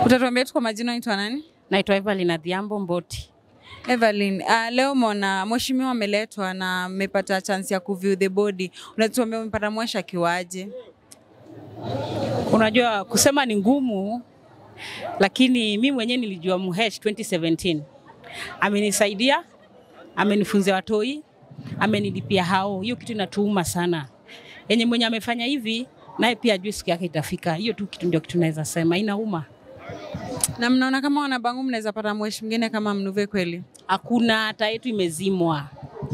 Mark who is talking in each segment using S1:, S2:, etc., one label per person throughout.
S1: Utatuambia tu kwa majina unaitwa nani?
S2: Naitwa Evelyn Adhiambo Mboti.
S1: Evelyn, leo mona mheshimiwa ameletwa na mmepata chance ya kuview the body. Unatuambia umepata mwasha kiwaje?
S2: Unajua kusema ni ngumu, lakini mimi mwenyewe nilijua Muhesh 2017. Amenisaidia, amenifunza watoi, amenilipia hao. Hiyo kitu inatuuma sana. Yenye mwenye amefanya hivi, naye pia ajue siku yake itafika. Hiyo tu kitu ndio kitu naweza sema, inauma.
S1: Na mnaona kama wanabangu mnaweza pata mweshi mwingine kama Mnuve kweli?
S2: Hakuna, taa yetu imezimwa.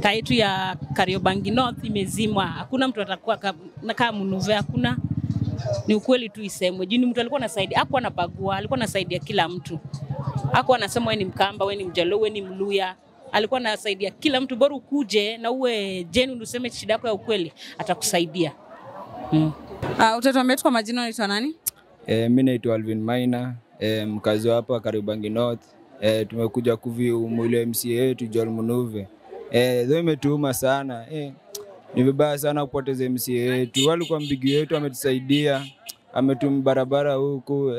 S2: Taa yetu ya Kariobangi North imezimwa. Hakuna mtu atakuwa kama Mnuve, hakuna. Ni ukweli tu isemwe. Juni mtu alikuwa anasaidia, hakuwa anabagua, alikuwa anasaidia kila mtu. Hakuwa anasema wewe ni Mkamba, wewe ni Mjaluo, wewe ni Mluya. Alikuwa anasaidia kila mtu, bora ukuje na uwe genuine useme shida yako ya ukweli, atakusaidia.
S1: Utatuambia tu kwa majina unaitwa nani?
S3: Mimi naitwa Alvin Maina, mkazi hapa Kariobangi North. Tumekuja kuview mwili MCA yetu Joel Munuve. Ndio imetuuma sana. Ni vibaya sana kupoteza MCA yetu. Walikuwa mbigi yetu, ametusaidia, ametumbarabara huku,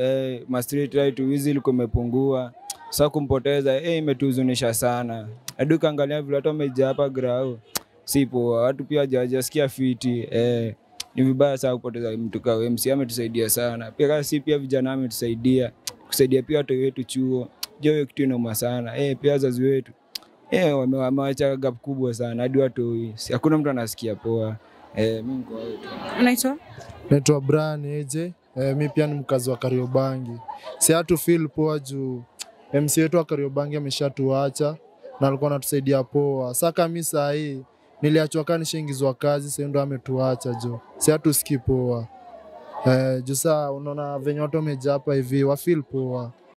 S3: ma street light wizi ilikuwa imepungua. Sasa kumpoteza imetuhuzunisha sana. Hadi kaangalia vile watu wamejaa hapa grao. Sipo, watu pia hawajasikia fiti. Ni vibaya sana kupoteza mtu kama MCA, ametusaidia sana. Pia si pia vijana ametusaidia, kusaidia pia watu wetu chuo. Hiyo kitu inauma sana. Pia wazazi wetu wameacha gap kubwa sana hadi watu hakuna mtu anasikia poa. Mimi kwa wetu.
S1: Unaitwa?
S4: Naitwa Brian Eje. Mimi pia ni mkazi wa Kariobangi. Si hatu feel poa juu MCA wetu wa Kariobangi ameshatuacha na alikuwa anatusaidia poa. Sasa mimi saa hii niliachwa kani shingizwa kazi, sasa ndo ametuacha jo. Si hatu skip poa. Juu sasa unaona venye watu wamejaa hapa hivi wa feel poa.